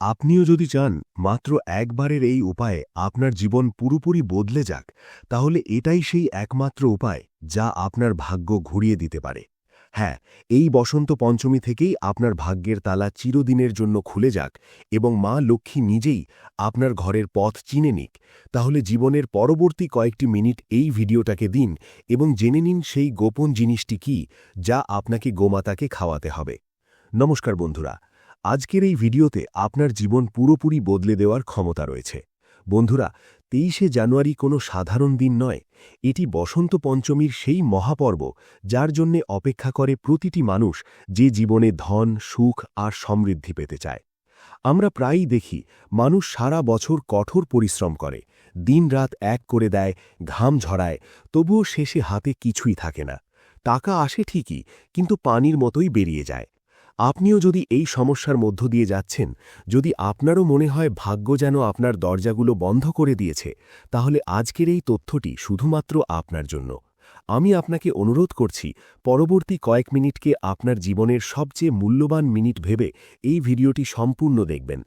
আপনিও যদি চান মাত্র একবারের এই উপায়ে আপনার জীবন পুরোপুরি বদলে যাক, তাহলে এটাই সেই একমাত্র উপায় যা আপনার ভাগ্য ঘুরিয়ে দিতে পারে। হ্যাঁ, এই বসন্ত পঞ্চমী থেকেই আপনার ভাগ্যের তালা চিরদিনের জন্য খুলে যাক এবং মা লক্ষ্মী নিজেই আপনার ঘরের পথ চিনে নিক। তাহলে জীবনের পরবর্তী কয়েকটি মিনিট এই ভিডিওটাকে দিন এবং জেনে নিন সেই গোপন জিনিসটি কি যা আপনাকে গোমাতাকে খাওয়াতে হবে। নমস্কার বন্ধুরা, আজকের এই ভিডিওতে আপনার জীবন পুরোপুরি বদলে দেওয়ার ক্ষমতা রয়েছে। বন্ধুরা, 23শে জানুয়ারি কোনো সাধারণ দিন নয়, এটি বসন্ত পঞ্চমীর সেই মহাপর্ব যার জন্যে অপেক্ষা করে প্রতিটি মানুষ যে জীবনে ধন, সুখ আর সমৃদ্ধি পেতে চায়। আমরা প্রায়ই দেখি মানুষ সারা বছর কঠোর পরিশ্রম করে, দিনরাত এক করে দেয়, ঘাম ঝরায়, তবুও শেষে হাতে কিছুই থাকে না। টাকা আসে ঠিকই, কিন্তু পানির মতোই বেরিয়ে যায়। আপনিও যদি এই সমস্যার মধ্য দিয়ে যাচ্ছেন, যদি আপনারও মনে হয় ভাগ্য যেন আপনার দরজাগুলো বন্ধ করে দিয়েছে, তাহলে আজকের এই তথ্যটি শুধুমাত্র আপনার জন্য। আমি আপনাকে অনুরোধ করছি, পরবর্তী কয়েক মিনিটকে আপনার জীবনের সবচেয়ে মূল্যবান মিনিট ভেবে এই ভিডিওটি সম্পূর্ণ দেখবেন।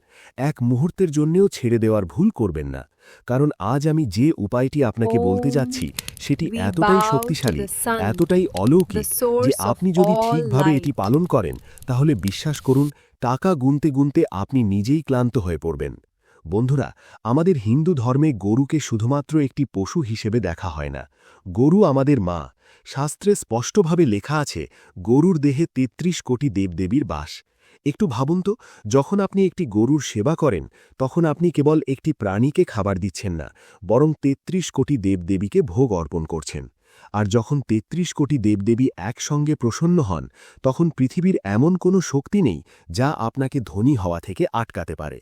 এক মুহূর্তের জন্যেও ছেড়ে দেওয়ার ভুল করবেন না, কারণ আজ আমি যে উপায়টি আপনাকে বলতে যাচ্ছি সেটি এতটাই শক্তিশালী, এতটাই অলৌকিক যে আপনি যদি ঠিকভাবে এটি পালন করেন, তাহলে বিশ্বাস করুন, টাকা গুনতে গুনতে আপনি নিজেই ক্লান্ত হয়ে পড়বেন। বন্ধুরা, আমাদের হিন্দু ধর্মে গরুকে শুধুমাত্র একটি পশু হিসেবে দেখা হয় না। গরু আমাদের মা। শাস্ত্রে স্পষ্টভাবে লেখা আছে, গরুর দেহে ৩৩ কোটি দেবদেবীর বাস। একটু ভাবুন তো, যখন আপনি একটি গরুর সেবা করেন, তখন আপনি কেবল একটি প্রাণীকে খাবার দিচ্ছেন না, বরং ৩৩ কোটি দেবদেবীকে ভোগ অর্পণ করছেন। আর যখন ৩৩ কোটি দেবদেবী একসঙ্গে প্রসন্ন হন, তখন পৃথিবীর এমন কোনো শক্তি নেই যা আপনাকে ধনী হওয়া থেকে আটকাতে পারে।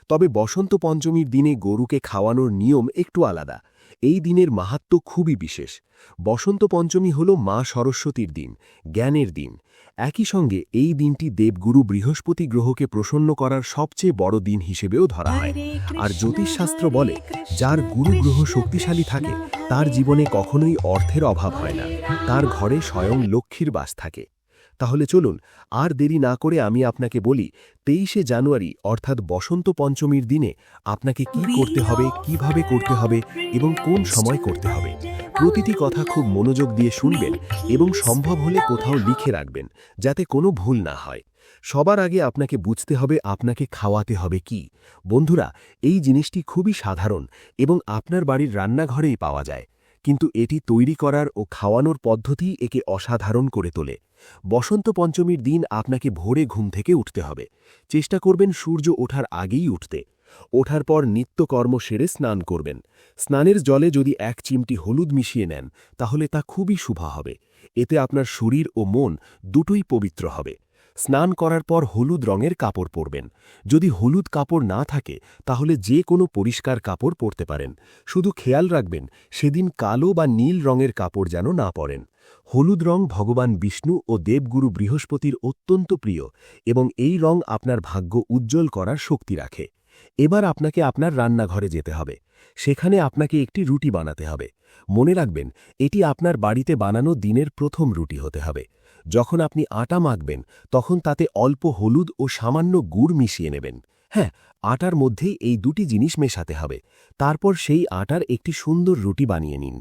তবে বসন্ত পঞ্চমীর দিনে গরুকে খাওয়ানোর নিয়ম একটু আলাদা। এই দিনের মাহাত্ম্য খুবই বিশেষ। বসন্ত পঞ্চমী হল মা সরস্বতীর দিন, জ্ঞানের দিন। একই সঙ্গে এই দিনটি দেবগুরু বৃহস্পতি গ্রহকে প্রসন্ন করার সবচেয়ে বড় দিন হিসেবেও ধরা হয়। আর জ্যোতিষশাস্ত্র বলে, যার গুরু গ্রহ শক্তিশালী থাকে তার জীবনে কখনোই অর্থের অভাব হয় না, তার ঘরে স্বয়ং লক্ষ্মীর বাস থাকে। তাহলে চলুন আর দেরি না করে আমি আপনাকে বলি, 23শে জানুয়ারি অর্থাৎ বসন্ত পঞ্চমীর দিনে আপনাকে কি করতে হবে, কিভাবে করতে হবে এবং কোন সময় করতে হবে। প্রতিটি কথা খুব মনোযোগ দিয়ে শুনবেন এবং সম্ভব হলে কোথাও লিখে রাখবেন, যাতে কোনো ভুল না হয়। সবার আগে আপনাকে বুঝতে হবে আপনাকে খাওয়াতে হবে কি। বন্ধুরা, এই জিনিসটি খুবই সাধারণ এবং আপনার বাড়ির রান্নাঘরেই পাওয়া যায়, কিন্তু এটি তৈরি করার ও খাওয়ানোর পদ্ধতি একে অসাধারণ করে তোলে। বসন্ত পঞ্চমীর দিন আপনাকে ভোরে ঘুম থেকে উঠতে হবে। চেষ্টা করবেন সূর্য ওঠার আগেই উঠতে। ওঠার পর নিত্যকর্ম সেরে স্নান করবেন। স্নানের জলে যদি ১ চিমটি হলুদ মিশিয়ে নেন, তাহলে তা খুবই শুভ হবে। এতে আপনার শরীর ও মন দুটোই পবিত্র হবে। স্নান করার পর হলুদ রঙের কাপড় পরবেন। যদি হলুদ কাপড় না থাকে, তাহলে যে কোনো পরিষ্কার কাপড় পরতে পারেন। শুধু খেয়াল রাখবেন, সেদিন কালো বা নীল রঙের কাপড় যেন না পরেন। হলুদ রং ভগবান বিষ্ণু ও দেবগুরু বৃহস্পতির অত্যন্ত প্রিয় এবং এই রং আপনার ভাগ্য উজ্জ্বল করার শক্তি রাখে। এবার আপনাকে আপনার রান্নাঘরে যেতে হবে। সেখানে আপনাকে একটি রুটি বানাতে হবে। মনে রাখবেন, এটি আপনার বাড়িতে বানানো দিনের প্রথম রুটি হতে হবে। যখন আপনি আটা মাখবেন, তখন তাতে অল্প হলুদ ও সামান্য গুড় মিশিয়ে নেবেন। হ্যাঁ, আটার মধ্যেই এই দুটি জিনিস মেশাতে হবে। তারপর সেই আটার একটি সুন্দর রুটি বানিয়ে নিন।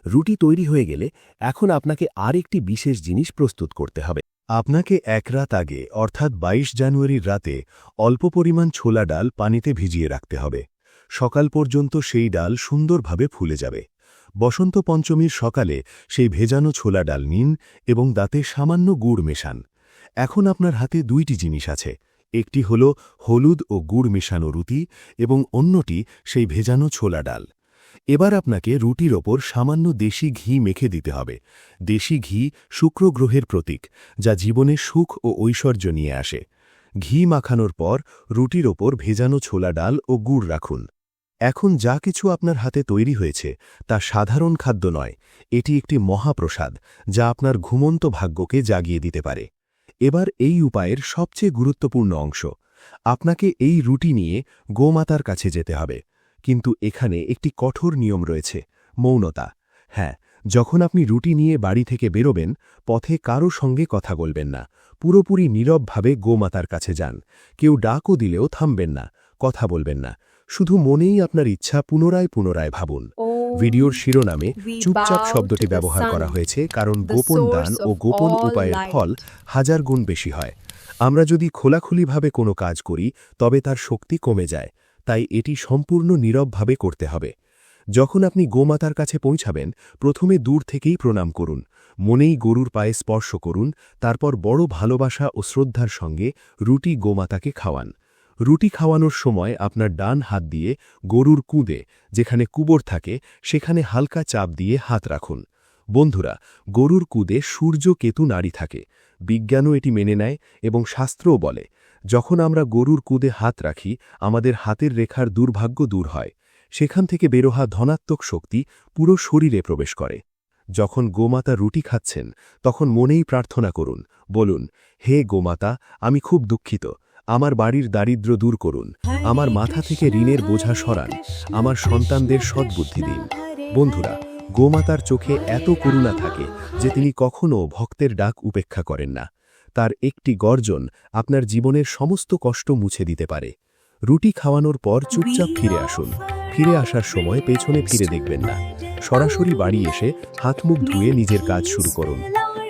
রুটি তৈরি হয়ে গেলে এখন আপনাকে আর একটি বিশেষ জিনিস প্রস্তুত করতে হবে। আপনাকে এক রাত আগে অর্থাৎ ২২ জানুয়ারির রাতে অল্প পরিমাণ ছোলা ডাল পানিতে ভিজিয়ে রাখতে হবে। সকাল পর্যন্ত সেই ডাল সুন্দরভাবে ফুলে যাবে। বসন্ত পঞ্চমীর সকালে সেই ভেজানো ছোলা ডাল নিন এবং তাতে সামান্য গুড় মেশান। এখন আপনার হাতে ২টি জিনিস আছে। একটি হল হলুদ ও গুড় মেশানো রুটি এবং অন্যটি সেই ভেজানো ছোলা ডাল। এবার আপনাকে রুটির ওপর সামান্য দেশি ঘি মেখে দিতে হবে। দেশি ঘি শুক্র গ্রহের প্রতীক, যা জীবনে সুখ ও ঐশ্বর্য নিয়ে আসে। ঘি মাখানোর পর রুটির ওপর ভেজানো ছোলা ডাল ও গুড় রাখুন। এখন যা কিছু আপনার হাতে তৈরি হয়েছে তা সাধারণ খাদ্য নয়, এটি একটি মহাপ্রসাদ যা আপনার ঘুমন্ত ভাগ্যকে জাগিয়ে দিতে পারে। এবার এই উপায়ের সবচেয়ে গুরুত্বপূর্ণ অংশ, আপনাকে এই রুটি নিয়ে গোমাতার কাছে যেতে হবে। কিন্তু এখানে একটি কঠোর নিয়ম রয়েছে, মৌনতা। হ্যাঁ, যখন আপনি রুটি নিয়ে বাড়ি থেকে বেরোবেন, পথে কারো সঙ্গে কথা বলবেন না, পুরোপুরি নীরবভাবে গোমাতার কাছে যান। কেউ ডাকও দিলেও থামবেন না, কথা বলবেন না, শুধু মনেই আপনার ইচ্ছা পুনরায় পুনরায় ভাবুন। ভিডিওর শিরোনামে চুপচাপ শব্দটি ব্যবহার করা হয়েছে, কারণ গোপন দান ও গোপন উপায়ের ফল হাজার গুণ বেশি হয়। আমরা যদি খোলাখুলিভাবে কোনো কাজ করি, তবে তার শক্তি কমে যায়, তাই এটি সম্পূর্ণ নীরবভাবে করতে হবে। যখন আপনি গোমাতার কাছে পৌঁছাবেন, প্রথমে দূর থেকেই প্রণাম করুন, মনেই গরুর পায়ে স্পর্শ করুন, তারপর বড় ভালোবাসা ও শ্রদ্ধার সঙ্গে রুটি গোমাতাকে খাওয়ান। রুটি খাওয়ানোর সময় আপনার ডান হাত দিয়ে গরুর কুঁদে, যেখানে কুবর থাকে, সেখানে হালকা চাপ দিয়ে হাত রাখুন। বন্ধুরা, গরুর কুঁদে সূর্য কেতু নাড়ি থাকে, বিজ্ঞানও এটি মেনে নেয় এবং শাস্ত্রও বলে, যখন আমরা গরুর কুঁদে হাত রাখি, আমাদের হাতের রেখার দুর্ভাগ্য দূর হয়। সেখান থেকে বেরোহা ধনাত্মক শক্তি পুরো শরীরে প্রবেশ করে। যখন গোমাতা রুটি খাচ্ছেন, তখন মনেই প্রার্থনা করুন, বলুন, হে গোমাতা, আমি খুব দুঃখিত, আমার বাড়ির দারিদ্র্য দূর করুন, আমার মাথা থেকে ঋণের বোঝা সরান, আমার সন্তানদের সদ্বুদ্ধি দিন। বন্ধুরা, গোমাতার চোখে এত করুণা থাকে যে তিনি কখনও ভক্তের ডাক উপেক্ষা করেন না। তার একটি গর্জন আপনার জীবনের সমস্ত কষ্ট মুছে দিতে পারে। রুটি খাওয়ানোর পর চুপচাপ ফিরে আসুন। ফিরে আসার সময় পেছনে ফিরে দেখবেন না, সরাসরি বাড়ি এসে হাত মুখ ধুয়ে নিজের কাজ শুরু করুন।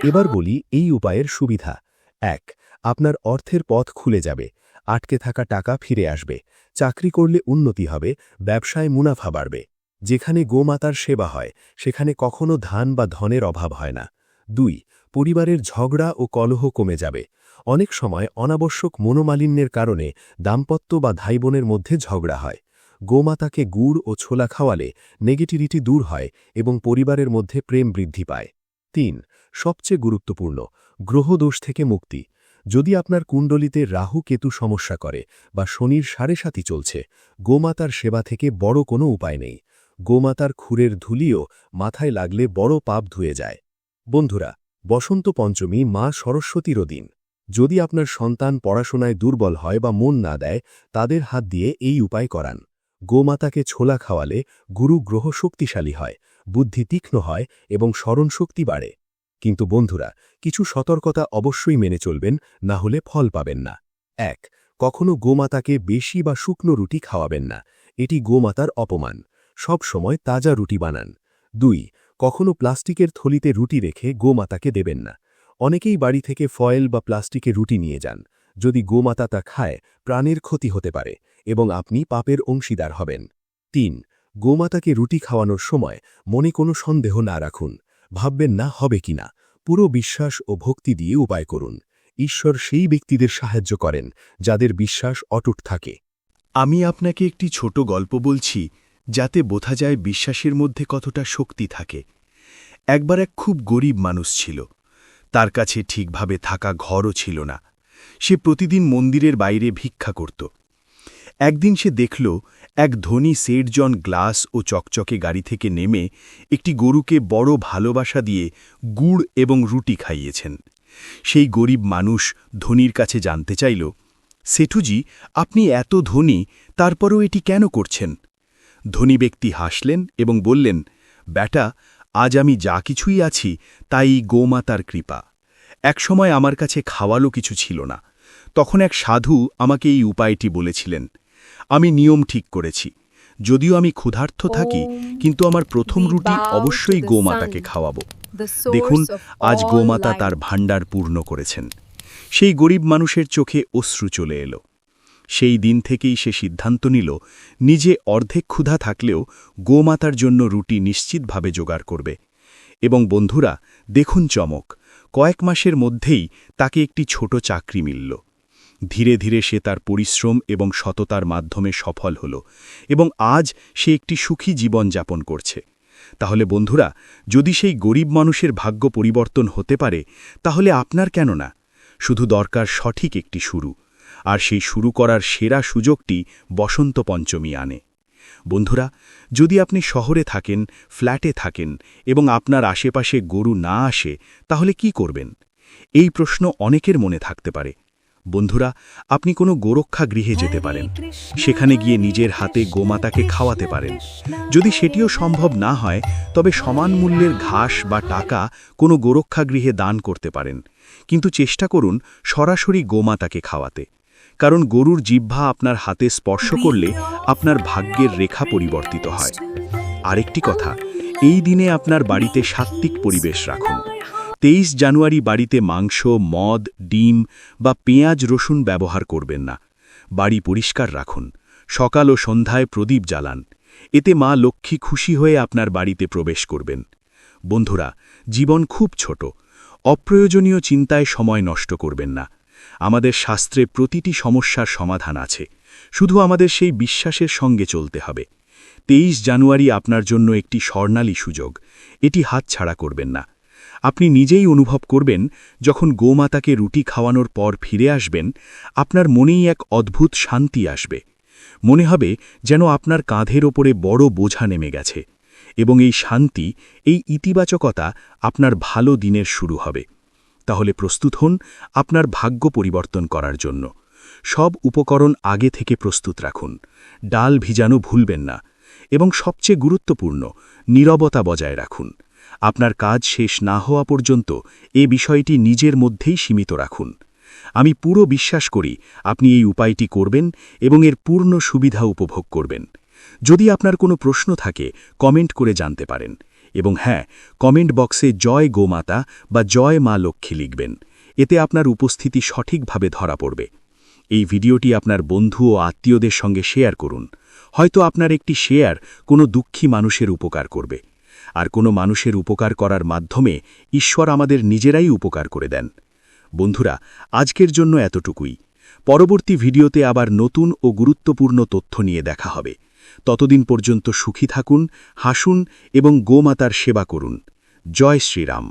এবার বলি এই উপায়ের সুবিধা। ১. আপনার অর্থের পথ খুলে যাবে, আটকে থাকা টাকা ফিরে আসবে, চাকরি করলে উন্নতি হবে, ব্যবসায় মুনাফা বাড়বে। যেখানে গোমাতার সেবা হয়, সেখানে কখনো ধান বা ধনের অভাব হয় না। ২. পরিবারের ঝগড়া ও কলহ কমে যাবে। অনেক সময় অনাবশ্যক মনোমালিন্যের কারণে দাম্পত্য বা ভাইবোনের মধ্যে ঝগড়া হয়। গোমাতাকে গুড় ও ছোলা খাওয়ালে নেগেটিভিটি দূর হয় এবং পরিবারের মধ্যে প্রেম বৃদ্ধি পায়। ৩. সবচেয়ে গুরুত্বপূর্ণ, গ্রহদোষ থেকে মুক্তি। যদি আপনার কুণ্ডলিতে রাহু কেতু সমস্যা করে বা শনির ৭.৫ চলছে, গোমাতার সেবা থেকে বড় কোনো উপায় নেই। গোমাতার খুরের ধুলিও মাথায় লাগলে বড় পাপ ধুয়ে যায়। বন্ধুরা, বসন্ত পঞ্চমী মা সরস্বতীরও দিন। যদি আপনার সন্তান পড়াশোনায় দুর্বল হয় বা মন না দেয়, তাদের হাত দিয়ে এই উপায় করান। গোমাতাকে ছোলা খাওয়ালে গুরু গ্রহ শক্তিশালী হয়, বুদ্ধি তীক্ষ্ণ হয় এবং স্মরণশক্তি বাড়ে। কিন্তু বন্ধুরা, কিছু সতর্কতা অবশ্যই মেনে চলবেন, না হলে ফল পাবেন না। ১. কখনো গোমাতাকে বেশি বা শুকনো রুটি খাওয়াবেন না, এটি গোমাতার অপমান। সব সময় তাজা রুটি বানান। ২. কখনো প্লাস্টিকের থলিতে রুটি রেখে গোমাতাকে দেবেন না। অনেকেই বাড়ি থেকে ফয়েল বা প্লাস্টিকে রুটি নিয়ে যান। যদি গোমাতা তা খায়, প্রাণের ক্ষতি হতে পারে এবং আপনি পাপের অংশীদার হবেন। ৩. গোমাতাকে রুটি খাওয়ানোর সময় মনে কোনো সন্দেহ না রাখুন, ভাববেন না হবে কিনা। পুরো বিশ্বাস ও ভক্তি দিয়ে উপায় করুন। ঈশ্বর সেই ব্যক্তিদের সাহায্য করেন যাদের বিশ্বাস অটুট থাকে। আমি আপনাকে একটি ছোট গল্প বলছি, যাতে বোঝা যায় বিশ্বাসের মধ্যে কতটা শক্তি থাকে। একবার এক খুব গরিব মানুষ ছিল। তার কাছে ঠিকভাবে থাকা ঘরও ছিল না। সে প্রতিদিন মন্দিরের বাইরে ভিক্ষা করত। একদিন সে দেখল এক ধনী সেঠজন গ্লাস ও চকচকে গাড়ি থেকে নেমে একটি গরুকে বড় ভালোবাসা দিয়ে গুড় এবং রুটি খাইয়েছেন। সেই গরিব মানুষ ধনীর কাছে জানতে চাইল, সেঠুজি, আপনি এত ধনী, তারপরও এটি কেন করছেন? ধনী ব্যক্তি হাসলেন এবং বললেন, ব্যাটা, আজ আমি যা কিছুই আছি তাই গোমাতার কৃপা। একসময় আমার কাছে খাওয়ারও কিছু ছিল না। তখন এক সাধু আমাকে এই উপায়টি বলেছিলেন। আমি নিয়ম ঠিক করেছি, যদিও আমি ক্ষুধার্ত থাকি, কিন্তু আমার প্রথম রুটি অবশ্যই গোমাতাকে খাওয়াবো। দেখুন, আজ গোমাতা তার ভাণ্ডার পূর্ণ করেছেন। সেই গরিব মানুষের চোখে অশ্রু চলে এলো। সেই দিন থেকেই সে সিদ্ধান্ত নিল, নিজে অর্ধেক ক্ষুধা থাকলেও গোমাতার জন্য রুটি নিশ্চিতভাবে জোগাড় করবে। এবং বন্ধুরা, দেখুন চমক, কয়েক মাসের মধ্যেই তাকে একটি ছোট চাকরি মিলল। ধীরে ধীরে সে তার পরিশ্রম এবং সততার মাধ্যমে সফল হল এবং আজ সে একটি সুখী জীবন যাপন করছে। তাহলে বন্ধুরা, যদি সেই গরিব মানুষের ভাগ্য পরিবর্তন হতে পারে, তাহলে আপনার কেন না? শুধু দরকার সঠিক একটি শুরু, আর সেই শুরু করার সেরা সুযোগটি বসন্ত পঞ্চমী আনে। বন্ধুরা, যদি আপনি শহরে থাকেন, ফ্ল্যাটে থাকেন এবং আপনার আশেপাশে গরু না আসে, তাহলে কি করবেন? এই প্রশ্ন অনেকের মনে থাকতে পারে। বন্ধুরা, আপনি কোনো গোরক্ষা গৃহে যেতে পারেন। সেখানে গিয়ে নিজের হাতে গোমাতাকে খাওয়াতে পারেন। যদি সেটিও সম্ভব না হয়, তবে সমান মূল্যের ঘাস বা টাকা কোনো গোরক্ষা গৃহে দান করতে পারেন। কিন্তু চেষ্টা করুন সরাসরি গোমাতাকে খাওয়াতে, কারণ গরুর জিহ্বা আপনার হাতে স্পর্শ করলে আপনার ভাগ্যের রেখা পরিবর্তিত হয়। আরেকটি কথা, এই দিনে আপনার বাড়িতে সাত্ত্বিক পরিবেশ রাখুন। 23 জানুয়ারি বাড়িতে মাংস, মদ, ডিম বা পেঁয়াজ রসুন ব্যবহার করবেন না। বাড়ি পরিষ্কার রাখুন। সকাল ও সন্ধ্যায় প্রদীপ জ্বালান। এতে মা লক্ষ্মী খুশি হয়ে আপনার বাড়িতে প্রবেশ করবেন। বন্ধুরা, জীবন খুব ছোট। অপ্রয়োজনীয় চিন্তায় সময় নষ্ট করবেন না। আমাদের শাস্ত্রে প্রতিটি সমস্যার সমাধান আছে, শুধু আমাদের সেই বিশ্বাসের সঙ্গে চলতে হবে। 23 জানুয়ারি আপনার জন্য একটি স্বর্ণালী সুযোগ, এটি হাতছাড়া করবেন না। আপনি নিজেই অনুভব করবেন, যখন গোমাতাকে রুটি খাওয়ানোর পর ফিরে আসবেন, আপনার মনেই এক অদ্ভুত শান্তি আসবে। মনে হবে যেন আপনার কাঁধের ওপরে বড় বোঝা নেমে গেছে, এবং এই শান্তি, এই ইতিবাচকতা আপনার ভালো দিনের শুরু হবে। তাহলে প্রস্তুত হন আপনার ভাগ্য পরিবর্তন করার জন্য। সব উপকরণ আগে থেকে প্রস্তুত রাখুন। ডাল ভিজানো ভুলবেন না, এবং সবচেয়ে গুরুত্বপূর্ণ, নীরবতা বজায় রাখুন। আপনার কাজ শেষ না হওয়া পর্যন্ত এ বিষয়টি নিজের মধ্যেই সীমিত রাখুন। আমি পুরো বিশ্বাস করি আপনি এই উপায়টি করবেন এবং এর পূর্ণ সুবিধা উপভোগ করবেন। যদি আপনার কোনো প্রশ্ন থাকে, কমেন্ট করে জানতে পারেন। এবং হ্যাঁ, কমেন্ট বক্সে জয় গোমাতা বা জয় মা লক্ষ্মী লিখবেন। এতে আপনার উপস্থিতি সঠিকভাবে ধরা পড়বে। এই ভিডিওটি আপনার বন্ধু ও আত্মীয়দের সঙ্গে শেয়ার করুন। হয়তো আপনার একটি শেয়ার কোনো দুঃখী মানুষের উপকার করবে। আর কোনো মানুষের উপকার করার মাধ্যমে ঈশ্বর আমাদের নিজেরাই উপকার করে দেন। বন্ধুরা, আজকের জন্য এতটুকুই। পরবর্তী ভিডিওতে আবার নতুন ও গুরুত্বপূর্ণ তথ্য নিয়ে দেখা হবে। ততদিন পর্যন্ত সুখী থাকুন, হাসুন এবং গোমাতার সেবা করুন। জয় শ্রীরাম।